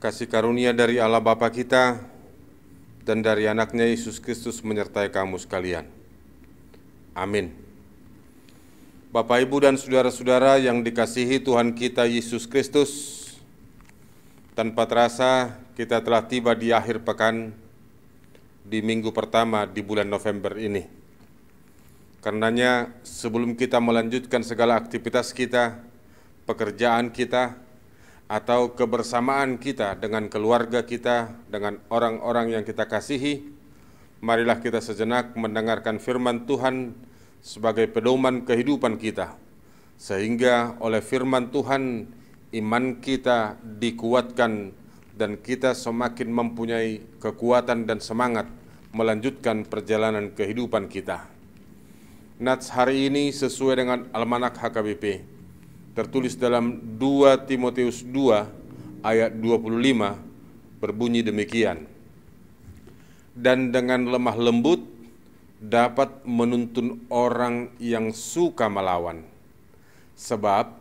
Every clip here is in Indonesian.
Kasih karunia dari Allah Bapa kita dan dari anaknya Yesus Kristus menyertai kamu sekalian. Amin. Bapak, Ibu, dan saudara-saudara yang dikasihi Tuhan kita Yesus Kristus, tanpa terasa kita telah tiba di akhir pekan di minggu pertama di bulan November ini. Karenanya sebelum kita melanjutkan segala aktivitas kita, pekerjaan kita, atau kebersamaan kita dengan keluarga kita, dengan orang-orang yang kita kasihi, marilah kita sejenak mendengarkan firman Tuhan sebagai pedoman kehidupan kita, sehingga oleh firman Tuhan iman kita dikuatkan dan kita semakin mempunyai kekuatan dan semangat melanjutkan perjalanan kehidupan kita. Nats hari ini sesuai dengan Almanak HKBP, tertulis dalam 2 Timotius 2 ayat 25 berbunyi demikian. Dan dengan lemah lembut dapat menuntun orang yang suka melawan. Sebab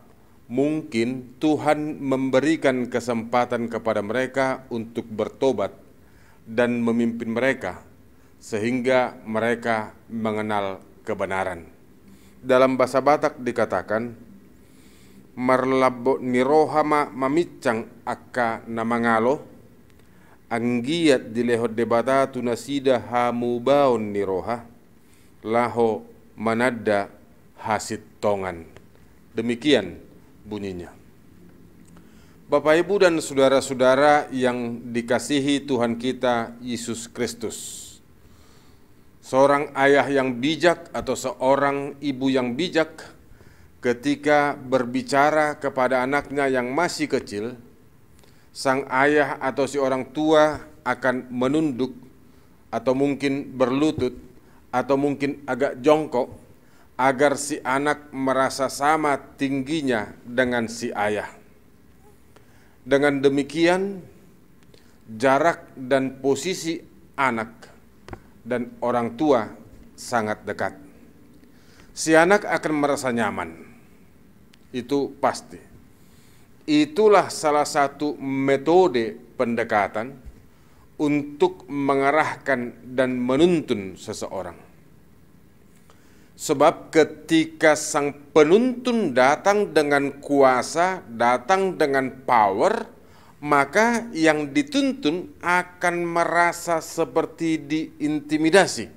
mungkin Tuhan memberikan kesempatan kepada mereka untuk bertobat dan memimpin mereka sehingga mereka mengenal kebenaran. Dalam bahasa Batak dikatakan, marlabo nirohama mamicang akka namangalo, anggiat dilehod debata tunasida hamubaon niroha, laho manada hasit tongan. Demikian bunyinya. Bapak, Ibu, dan saudara-saudara yang dikasihi Tuhan kita Yesus Kristus, seorang ayah yang bijak atau seorang ibu yang bijak ketika berbicara kepada anaknya yang masih kecil, sang ayah atau si orang tua akan menunduk atau mungkin berlutut atau mungkin agak jongkok agar si anak merasa sama tingginya dengan si ayah. Dengan demikian, jarak dan posisi anak dan orang tua sangat dekat. Si anak akan merasa nyaman, itu pasti. Itulah salah satu metode pendekatan untuk mengarahkan dan menuntun seseorang. Sebab ketika sang penuntun datang dengan kuasa, datang dengan power, maka yang dituntun akan merasa seperti diintimidasi.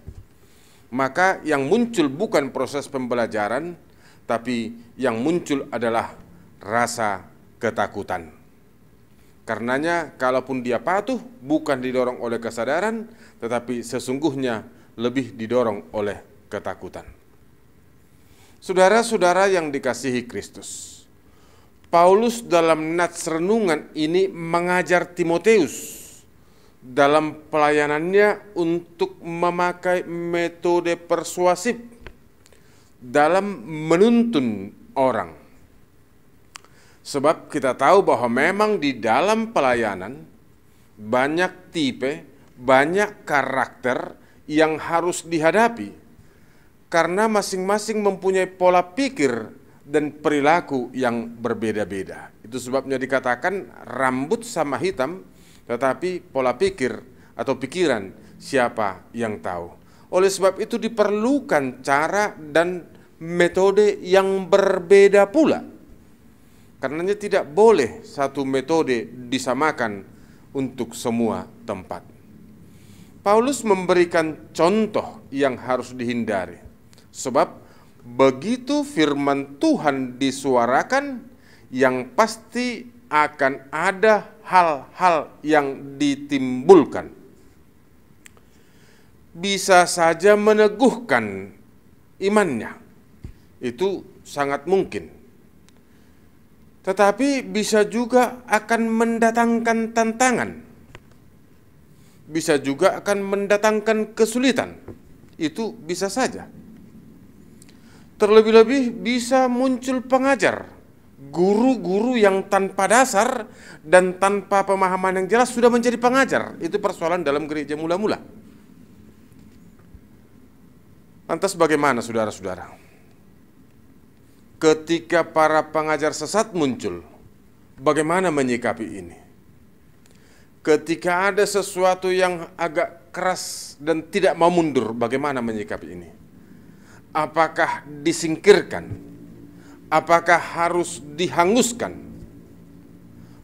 Maka yang muncul bukan proses pembelajaran, tapi yang muncul adalah rasa ketakutan. Karenanya kalaupun dia patuh, bukan didorong oleh kesadaran, tetapi sesungguhnya lebih didorong oleh ketakutan. Saudara-saudara yang dikasihi Kristus, Paulus dalam nats renungan ini mengajar Timotius dalam pelayanannya untuk memakai metode persuasif dalam menuntun orang. Sebab kita tahu bahwa memang di dalam pelayanan banyak tipe, banyak karakter yang harus dihadapi karena masing-masing mempunyai pola pikir dan perilaku yang berbeda-beda. Itu sebabnya dikatakan rambut sama hitam, tetapi pola pikir atau pikiran siapa yang tahu. Oleh sebab itu diperlukan cara dan metode yang berbeda pula. Karenanya tidak boleh satu metode disamakan untuk semua tempat. Paulus memberikan contoh yang harus dihindari. Sebab begitu firman Tuhan disuarakan, yang pasti akan ada hal-hal yang ditimbulkan. Bisa saja meneguhkan imannya, itu sangat mungkin. Tetapi bisa juga akan mendatangkan tantangan, bisa juga akan mendatangkan kesulitan, itu bisa saja. Terlebih-lebih bisa muncul pengajar, guru-guru yang tanpa dasar dan tanpa pemahaman yang jelas sudah menjadi pengajar. Itu persoalan dalam gereja mula-mula. Lantas bagaimana saudara-saudara? Ketika para pengajar sesat muncul, bagaimana menyikapi ini? Ketika ada sesuatu yang agak keras dan tidak mau mundur, bagaimana menyikapi ini? Apakah disingkirkan? Apakah harus dihanguskan?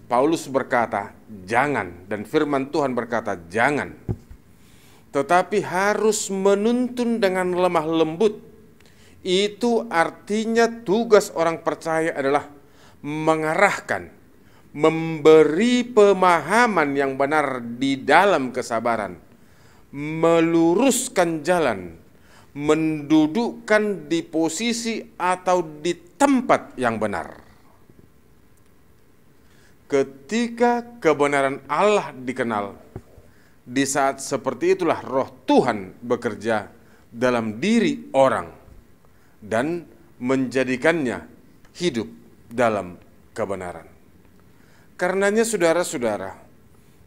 Paulus berkata, jangan. Dan firman Tuhan berkata, jangan. Tetapi harus menuntun dengan lemah lembut. Itu artinya tugas orang percaya adalah mengarahkan, memberi pemahaman yang benar di dalam kesabaran, meluruskan jalan, mendudukkan di posisi atau di tempat yang benar. Ketika kebenaran Allah dikenal, di saat seperti itulah Roh Tuhan bekerja dalam diri orang dan menjadikannya hidup dalam kebenaran. Karenanya saudara-saudara,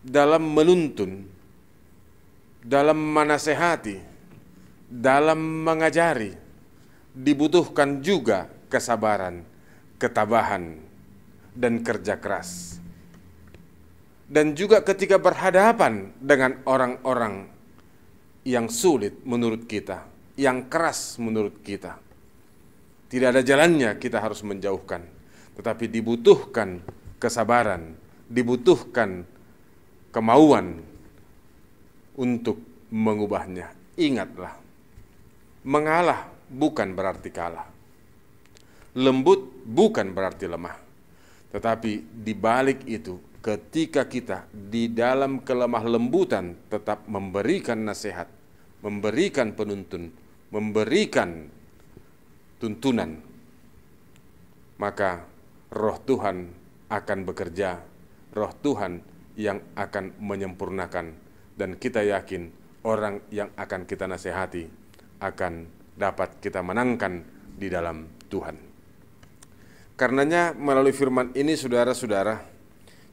dalam menuntun, dalam menasehati, dalam mengajari, dibutuhkan juga kesabaran, ketabahan, dan kerja keras. Dan juga ketika berhadapan dengan orang-orang yang sulit menurut kita, yang keras menurut kita, tidak ada jalannya kita harus menjauhkan, tetapi dibutuhkan kesabaran, dibutuhkan kemauan untuk mengubahnya. Ingatlah, mengalah bukan berarti kalah. Lembut bukan berarti lemah. Tetapi di balik itu, ketika kita di dalam kelemah lembutan tetap memberikan nasihat, memberikan penuntun, memberikan tuntunan, maka Roh Tuhan akan bekerja, Roh Tuhan yang akan menyempurnakan, dan kita yakin orang yang akan kita nasihati akan dapat kita menangkan di dalam Tuhan. Karenanya melalui firman ini saudara-saudara,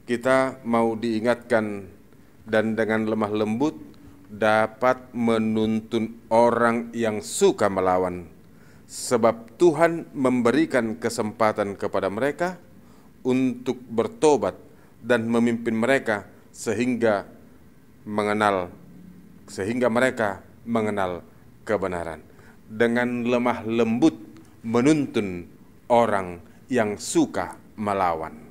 kita mau diingatkan dan dengan lemah lembut dapat menuntun orang yang suka melawan, sebab Tuhan memberikan kesempatan kepada mereka untuk bertobat dan memimpin mereka sehingga mereka mengenal kebenaran. Dengan lemah lembut menuntun orang yang suka melawan.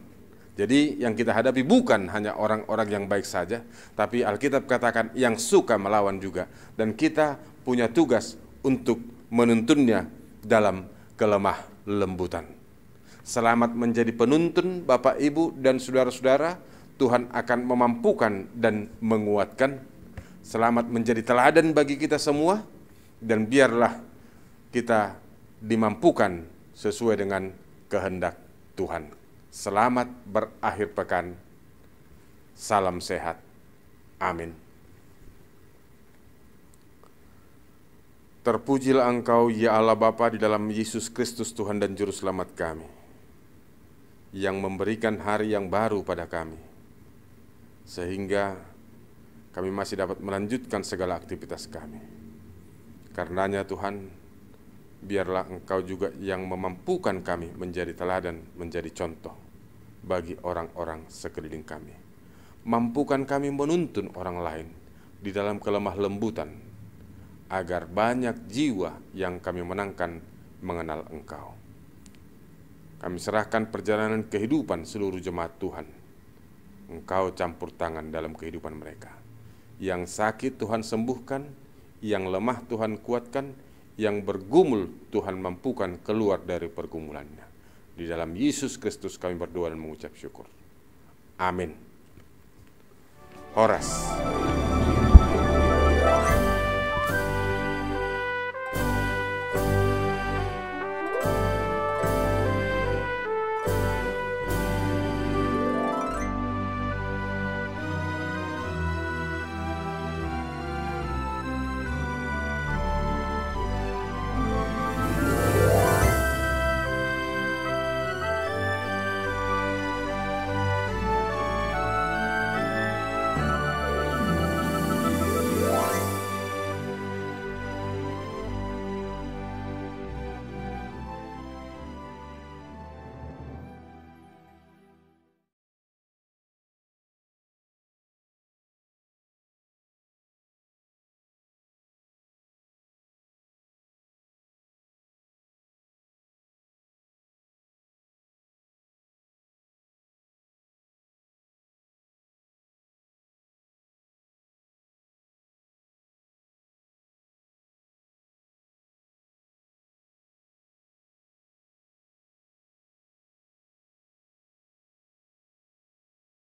Jadi yang kita hadapi bukan hanya orang-orang yang baik saja, tapi Alkitab katakan yang suka melawan juga. Dan kita punya tugas untuk menuntunnya dalam kelemah lembutan. Selamat menjadi penuntun Bapak, Ibu, dan saudara-saudara. Tuhan akan memampukan dan menguatkan. Selamat menjadi teladan bagi kita semua. Dan biarlah kita dimampukan sesuai dengan kehendak Tuhan. Selamat berakhir pekan. Salam sehat. Amin. Terpujilah Engkau, ya Allah Bapa, di dalam Yesus Kristus Tuhan dan Juru Selamat kami, yang memberikan hari yang baru pada kami, sehingga kami masih dapat melanjutkan segala aktivitas kami. Karenanya Tuhan, biarlah Engkau juga yang memampukan kami menjadi teladan, menjadi contoh bagi orang-orang sekeliling kami. Mampukan kami menuntun orang lain di dalam kelemah lembutan, agar banyak jiwa yang kami menangkan mengenal Engkau. Kami serahkan perjalanan kehidupan seluruh jemaat Tuhan. Engkau campur tangan dalam kehidupan mereka. Yang sakit Tuhan sembuhkan, yang lemah Tuhan kuatkan, yang bergumul Tuhan mampukan keluar dari pergumulannya. Di dalam Yesus Kristus kami berdoa dan mengucap syukur. Amin. Horas.